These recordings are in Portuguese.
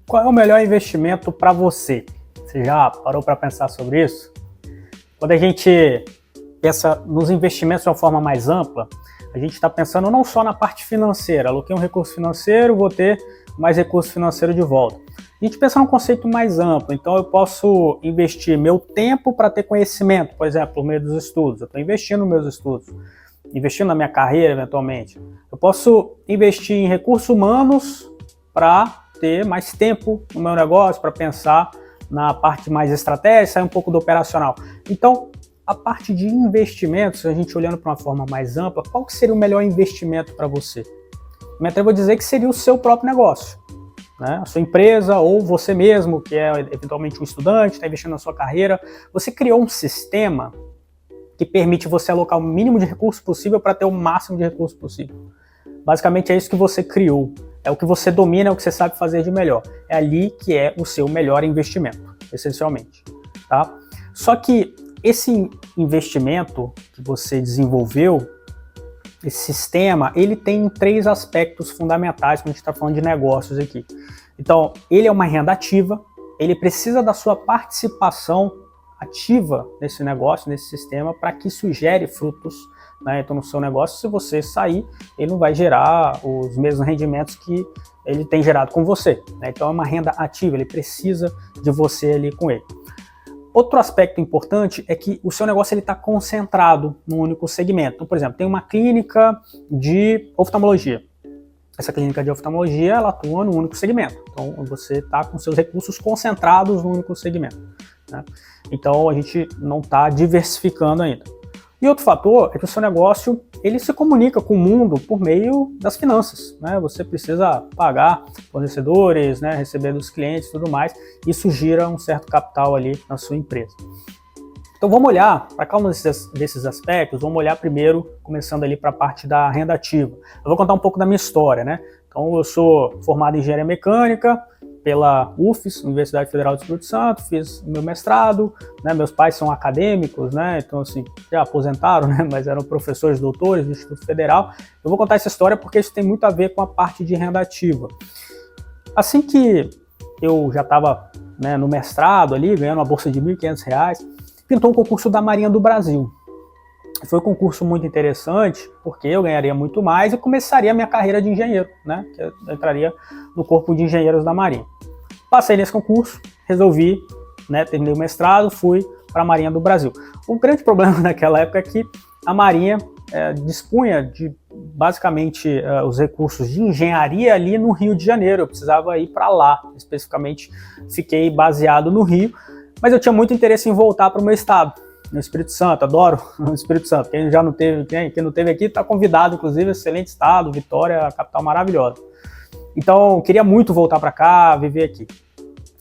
Qual é o melhor investimento para você? Você já parou para pensar sobre isso? Quando a gente pensa nos investimentos de uma forma mais ampla, a gente está pensando não só na parte financeira, aloquei um recurso financeiro, vou ter mais recurso financeiro de volta. A gente pensa num conceito mais amplo, então eu posso investir meu tempo para ter conhecimento, por exemplo, por meio dos estudos. Eu estou investindo nos meus estudos, investindo na minha carreira eventualmente. Eu posso investir em recursos humanos para ter mais tempo no meu negócio, para pensar na parte mais estratégica, sair um pouco do operacional. Então, a parte de investimentos, a gente olhando para uma forma mais ampla, qual que seria o melhor investimento para você? Me atrevo a dizer que seria o seu próprio negócio, né? A sua empresa ou você mesmo, que é eventualmente um estudante, está investindo na sua carreira. Você criou um sistema que permite você alocar o mínimo de recurso possível para ter o máximo de recurso possível. Basicamente é isso que você criou. É o que você domina, é o que você sabe fazer de melhor. É ali que é o seu melhor investimento, essencialmente. Tá? Só que esse investimento que você desenvolveu, esse sistema, ele tem 3 aspectos fundamentais quando a gente está falando de negócios aqui. Então, ele é uma renda ativa, ele precisa da sua participação ativa nesse negócio, nesse sistema, para que isso gere frutos, né? Então, no seu negócio, se você sair, ele não vai gerar os mesmos rendimentos que ele tem gerado com você, né? Então, é uma renda ativa, ele precisa de você ali com ele. Outro aspecto importante é que o seu negócio está concentrado num único segmento. Então, por exemplo, tem uma clínica de oftalmologia. Essa clínica de oftalmologia, ela atua num único segmento. Então, você está com seus recursos concentrados num único segmento, né? Então, a gente não está diversificando ainda. E outro fator é que o seu negócio, ele se comunica com o mundo por meio das finanças, né? Você precisa pagar fornecedores, né? Receber dos clientes e tudo mais. Isso gira um certo capital ali na sua empresa. Então vamos olhar para cada um desses aspectos, vamos olhar primeiro, começando ali para a parte da renda ativa. Eu vou contar um pouco da minha história, né? Então eu sou formado em engenharia mecânica pela UFES, Universidade Federal do Espírito Santo, fiz meu mestrado, né? Meus pais são acadêmicos, né? Então assim, já aposentaram, né? Mas eram professores doutores do Instituto Federal. Eu vou contar essa história porque isso tem muito a ver com a parte de renda ativa. Assim que eu já estava, né, no mestrado ali, ganhando uma bolsa de R$ 1.500, pintou um concurso da Marinha do Brasil. Foi um concurso muito interessante, porque eu ganharia muito mais e começaria a minha carreira de engenheiro, né? Que eu entraria no corpo de engenheiros da Marinha. Passei nesse concurso, resolvi, né, terminei o mestrado, fui para a Marinha do Brasil. O grande problema naquela época é que a Marinha dispunha de, basicamente, os recursos de engenharia ali no Rio de Janeiro. Eu precisava ir para lá, especificamente fiquei baseado no Rio, mas eu tinha muito interesse em voltar para o meu estado, no Espírito Santo. Adoro o Espírito Santo. Quem já não teve, quem não teve aqui está convidado, inclusive, excelente estado, Vitória, capital maravilhosa. Então, queria muito voltar para cá, viver aqui.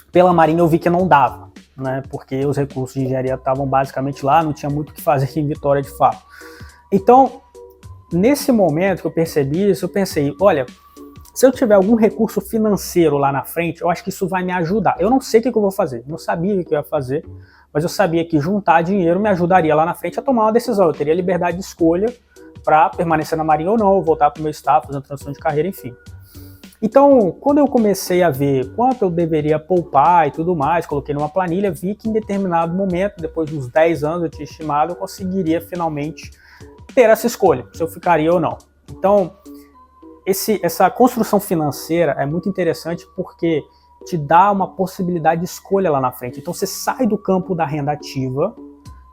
Pela Marinha eu vi que não dava, né? Porque os recursos de engenharia estavam basicamente lá, não tinha muito o que fazer aqui em Vitória de fato. Então, nesse momento que eu percebi isso, eu pensei, olha, se eu tiver algum recurso financeiro lá na frente, eu acho que isso vai me ajudar. Eu não sei o que eu vou fazer, não sabia o que eu ia fazer, mas eu sabia que juntar dinheiro me ajudaria lá na frente a tomar uma decisão. Eu teria liberdade de escolha para permanecer na Marinha ou não, voltar para o meu estado, fazer uma transição de carreira, enfim. Então, quando eu comecei a ver quanto eu deveria poupar e tudo mais, coloquei numa planilha, vi que em determinado momento, depois dos 10 anos eu tinha estimado, eu conseguiria finalmente ter essa escolha, se eu ficaria ou não. Então, essa construção financeira é muito interessante porque te dá uma possibilidade de escolha lá na frente. Então você sai do campo da renda ativa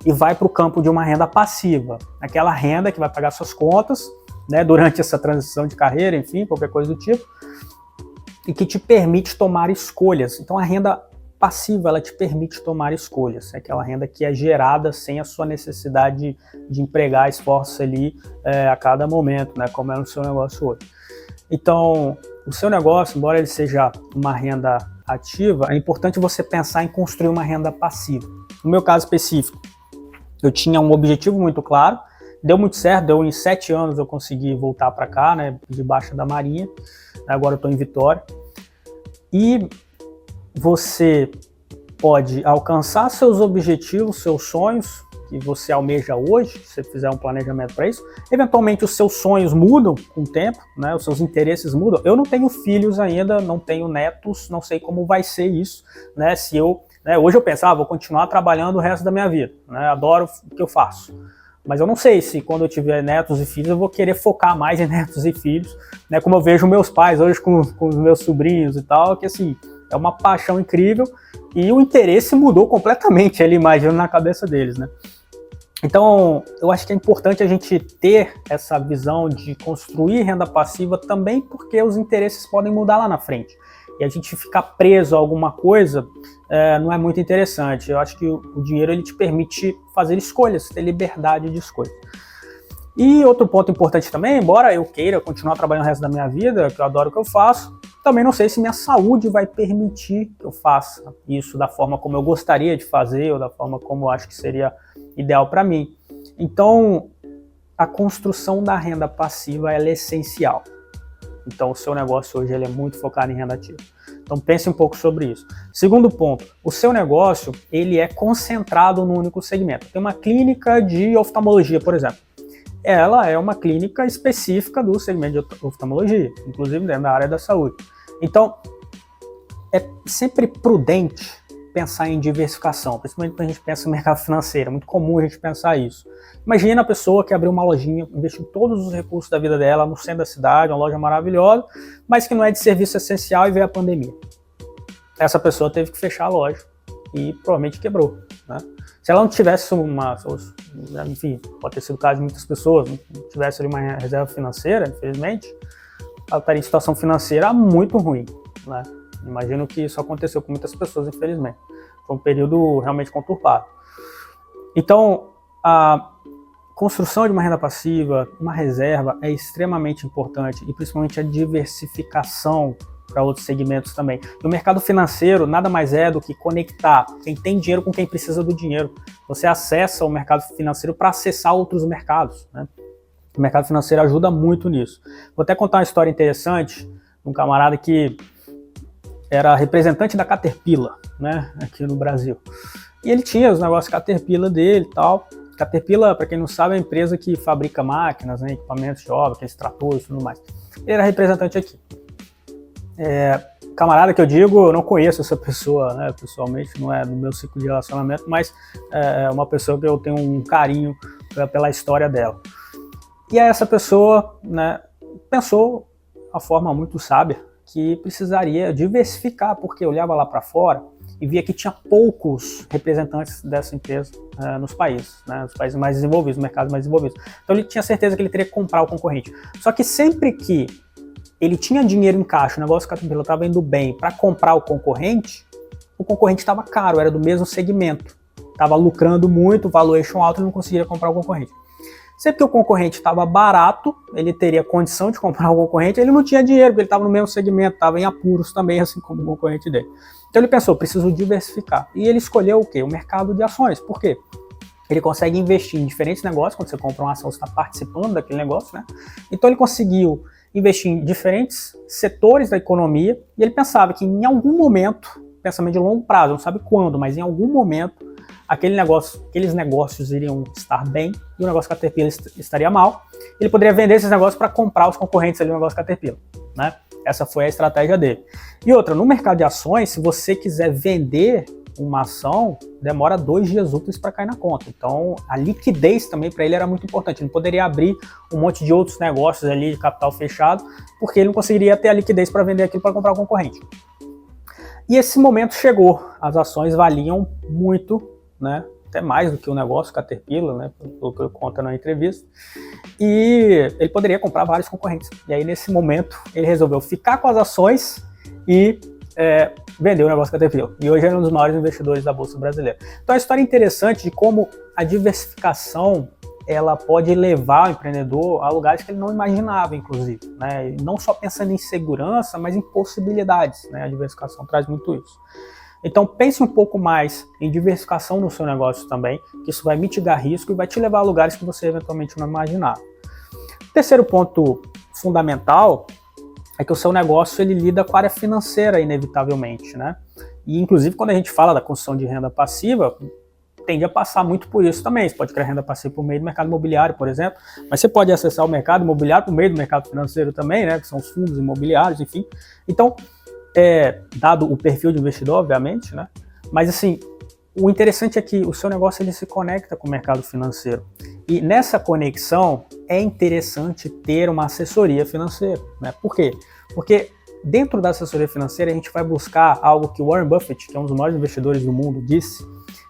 e vai para o campo de uma renda passiva. Aquela renda que vai pagar suas contas, né, durante essa transição de carreira, enfim, qualquer coisa do tipo, e que te permite tomar escolhas. Então a renda passiva, ela te permite tomar escolhas. É aquela renda que é gerada sem a sua necessidade de empregar esforço ali a cada momento, né, como é no seu negócio hoje. Então, o seu negócio, embora ele seja uma renda ativa, é importante você pensar em construir uma renda passiva. No meu caso específico, eu tinha um objetivo muito claro, deu muito certo, em 7 anos eu consegui voltar para cá, né, debaixo da Marinha, agora eu estou em Vitória. E você pode alcançar seus objetivos, seus sonhos, que você almeja hoje, se você fizer um planejamento para isso. Eventualmente os seus sonhos mudam com o tempo, né? Os seus interesses mudam. Eu não tenho filhos ainda, não tenho netos, não sei como vai ser isso, né? Se eu, né, hoje eu pensava, vou continuar trabalhando o resto da minha vida, né? Adoro o que eu faço. Mas eu não sei se quando eu tiver netos e filhos eu vou querer focar mais em netos e filhos, né? Como eu vejo meus pais hoje com os meus sobrinhos e tal, que assim, é uma paixão incrível e o interesse mudou completamente, ele imagina, na cabeça deles, né? Então, eu acho que é importante a gente ter essa visão de construir renda passiva também porque os interesses podem mudar lá na frente. E a gente ficar preso a alguma coisa não é muito interessante. Eu acho que o dinheiro ele te permite fazer escolhas, ter liberdade de escolha. E outro ponto importante também, embora eu queira continuar trabalhando o resto da minha vida, que eu adoro o que eu faço, também não sei se minha saúde vai permitir que eu faça isso da forma como eu gostaria de fazer ou da forma como eu acho que seria ideal para mim. Então, a construção da renda passiva ela é essencial. Então, o seu negócio hoje ele é muito focado em renda ativa. Então, pense um pouco sobre isso. Segundo ponto, o seu negócio ele é concentrado num único segmento. Tem uma clínica de oftalmologia, por exemplo. Ela é uma clínica específica do segmento de oftalmologia, inclusive dentro da área da saúde. Então, é sempre prudente pensar em diversificação, principalmente quando a gente pensa no mercado financeiro. É muito comum a gente pensar isso. Imagina a pessoa que abriu uma lojinha, investiu todos os recursos da vida dela no centro da cidade, uma loja maravilhosa, mas que não é de serviço essencial e veio a pandemia. Essa pessoa teve que fechar a loja e provavelmente quebrou, né? Se ela não tivesse enfim, pode ter sido o caso de muitas pessoas, não tivesse ali uma reserva financeira, infelizmente, ela estaria em situação financeira muito ruim, né? Imagino que isso aconteceu com muitas pessoas, infelizmente. Foi um período realmente conturbado. Então, a construção de uma renda passiva, uma reserva, é extremamente importante, e principalmente a diversificação para outros segmentos também. No mercado financeiro, nada mais é do que conectar quem tem dinheiro com quem precisa do dinheiro. Você acessa o mercado financeiro para acessar outros mercados, né? O mercado financeiro ajuda muito nisso. Vou até contar uma história interessante de um camarada que era representante da Caterpillar, né, aqui no Brasil. E ele tinha os negócios Caterpillar dele e tal. Caterpillar, para quem não sabe, é a empresa que fabrica máquinas, né, equipamentos de obra, aqueles tratores e tudo mais. Ele era representante aqui. Camarada que eu digo, eu não conheço essa pessoa, né, pessoalmente, não é do meu ciclo de relacionamento, mas é uma pessoa que eu tenho um carinho pela história dela. E aí essa pessoa, né, pensou de uma forma muito sábia que precisaria diversificar, porque olhava lá para fora e via que tinha poucos representantes dessa empresa nos países, né, nos países mais desenvolvidos, nos mercados mais desenvolvidos. Então ele tinha certeza que ele teria que comprar o concorrente. Só que sempre que ele tinha dinheiro em caixa, o negócio que a Caterpillar estava indo bem para comprar o concorrente estava caro, era do mesmo segmento, estava lucrando muito, valuation alto, ele não conseguia comprar o concorrente. Sempre que o concorrente estava barato, ele teria condição de comprar o concorrente, ele não tinha dinheiro, porque ele estava no mesmo segmento, estava em apuros também, assim como o concorrente dele. Então ele pensou, preciso diversificar. E ele escolheu o quê? O mercado de ações. Por quê? Ele consegue investir em diferentes negócios, quando você compra uma ação, você está participando daquele negócio, né? Então ele conseguiu investir em diferentes setores da economia, e ele pensava que em algum momento, pensamento de longo prazo, não sabe quando, mas em algum momento, aqueles negócios iriam estar bem e o negócio Caterpillar estaria mal. Ele poderia vender esses negócios para comprar os concorrentes ali do negócio Caterpillar, né? Essa foi a estratégia dele. E outra, no mercado de ações, se você quiser vender uma ação, demora 2 dias úteis para cair na conta. Então, a liquidez também para ele era muito importante. Ele não poderia abrir um monte de outros negócios ali de capital fechado, porque ele não conseguiria ter a liquidez para vender aquilo para comprar o concorrente. E esse momento chegou. As ações valiam muito, né? Até mais do que o negócio Caterpillar, né? Pelo que eu conto na entrevista. E ele poderia comprar vários concorrentes. E aí, nesse momento, ele resolveu ficar com as ações e vendeu o negócio Caterpillar. E hoje é um dos maiores investidores da Bolsa Brasileira. Então, é uma história interessante de como a diversificação ela pode levar o empreendedor a lugares que ele não imaginava, inclusive, né? E não só pensando em segurança, mas em possibilidades, né? A diversificação traz muito isso. Então pense um pouco mais em diversificação no seu negócio também, que isso vai mitigar risco e vai te levar a lugares que você eventualmente não imaginava. O terceiro ponto fundamental é que o seu negócio ele lida com a área financeira inevitavelmente, né? E inclusive quando a gente fala da construção de renda passiva, tende a passar muito por isso também. Você pode criar renda passiva por meio do mercado imobiliário, por exemplo, mas você pode acessar o mercado imobiliário por meio do mercado financeiro também, né, que são os fundos imobiliários, enfim. Então, dado o perfil de investidor, obviamente, né, mas assim, o interessante é que o seu negócio ele se conecta com o mercado financeiro. E nessa conexão é interessante ter uma assessoria financeira, né? Por quê? Porque dentro da assessoria financeira a gente vai buscar algo que o Warren Buffett, que é um dos maiores investidores do mundo, disse,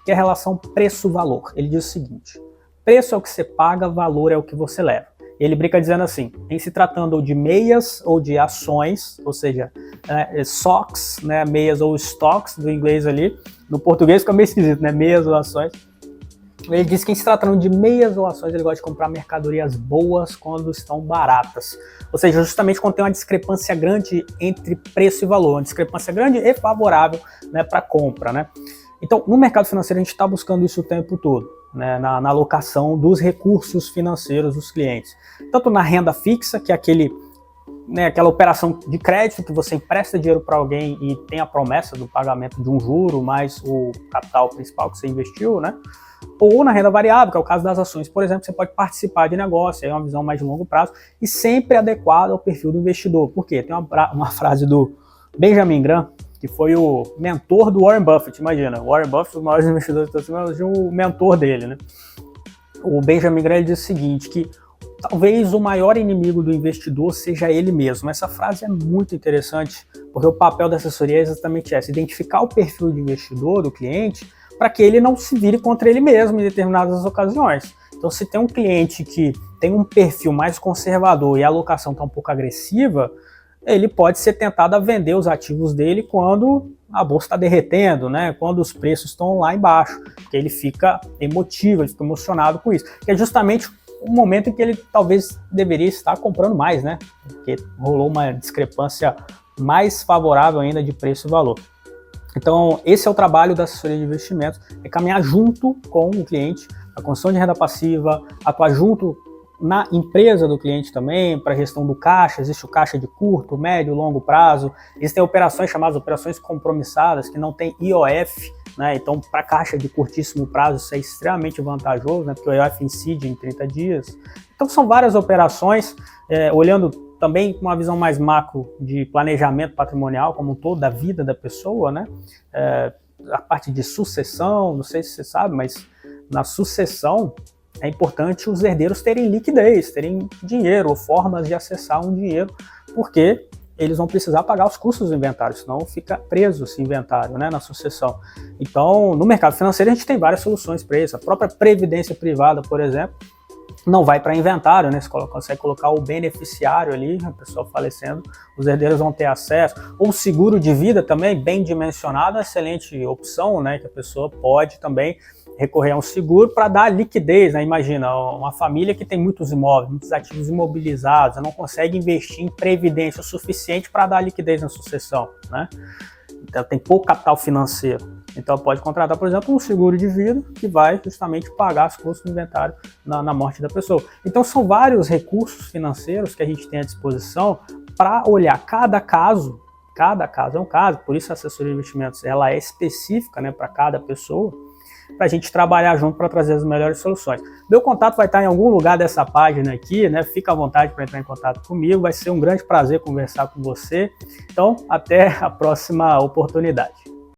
que é a relação preço-valor. Ele diz o seguinte: preço é o que você paga, valor é o que você leva. Ele brinca dizendo assim, em se tratando de meias ou de ações, ou seja, stocks, né, meias ou stocks do inglês ali, no português fica meio esquisito, né, meias ou ações. Ele diz que em se tratando de meias ou ações, ele gosta de comprar mercadorias boas quando estão baratas. Ou seja, justamente quando tem uma discrepância grande entre preço e valor, uma discrepância grande e favorável, né, para compra, né? Então, no mercado financeiro, a gente está buscando isso o tempo todo, né, na alocação dos recursos financeiros dos clientes. Tanto na renda fixa, que é aquela operação de crédito que você empresta dinheiro para alguém e tem a promessa do pagamento de um juro mais o capital principal que você investiu, né? Ou na renda variável, que é o caso das ações, por exemplo, você pode participar de negócio, aí é uma visão mais de longo prazo e sempre adequada ao perfil do investidor. Por quê? Tem uma frase do Benjamin Graham, que foi o mentor do Warren Buffett, imagina, o Warren Buffett, um dos maiores investidores do mundo, o mentor dele, né? O Benjamin Graham diz o seguinte, que talvez o maior inimigo do investidor seja ele mesmo. Essa frase é muito interessante, porque o papel da assessoria é exatamente esse, identificar o perfil de investidor, do cliente, para que ele não se vire contra ele mesmo em determinadas ocasiões. Então, se tem um cliente que tem um perfil mais conservador e a alocação está um pouco agressiva, ele pode ser tentado a vender os ativos dele quando a bolsa está derretendo, né? Quando os preços estão lá embaixo, porque ele fica emotivo, ele fica emocionado com isso. Que é justamente o momento em que ele talvez deveria estar comprando mais, né? Porque rolou uma discrepância mais favorável ainda de preço e valor. Então, esse é o trabalho da assessoria de investimentos, é caminhar junto com o cliente, a construção de renda passiva, atuar junto na empresa do cliente também, para a gestão do caixa. Existe o caixa de curto, médio, longo prazo. Existem operações chamadas operações compromissadas, que não tem IOF, né? Então, para caixa de curtíssimo prazo, isso é extremamente vantajoso, né? Porque o IOF incide em 30 dias. Então, são várias operações, olhando também com uma visão mais macro de planejamento patrimonial como um todo, da vida da pessoa, né? A parte de sucessão, não sei se você sabe, mas na sucessão é importante os herdeiros terem liquidez, terem dinheiro ou formas de acessar um dinheiro, porque eles vão precisar pagar os custos do inventário, senão fica preso esse inventário, né, na sucessão. Então, no mercado financeiro a gente tem várias soluções para isso. A própria previdência privada, por exemplo, não vai para inventário, né? Você consegue colocar o beneficiário ali, a pessoa falecendo, os herdeiros vão ter acesso. Ou seguro de vida também, bem dimensionado, uma excelente opção, né? Que a pessoa pode também recorrer a um seguro para dar liquidez, né? Imagina, uma família que tem muitos imóveis, muitos ativos imobilizados, não consegue investir em previdência o suficiente para dar liquidez na sucessão, né? Então tem pouco capital financeiro. Então pode contratar, por exemplo, um seguro de vida que vai justamente pagar os custos do inventário na morte da pessoa. Então são vários recursos financeiros que a gente tem à disposição para olhar cada caso é um caso, por isso a assessoria de investimentos ela é específica, né, para cada pessoa, para a gente trabalhar junto para trazer as melhores soluções. Meu contato vai estar em algum lugar dessa página aqui, né? Fica à vontade para entrar em contato comigo, vai ser um grande prazer conversar com você. Então, até a próxima oportunidade.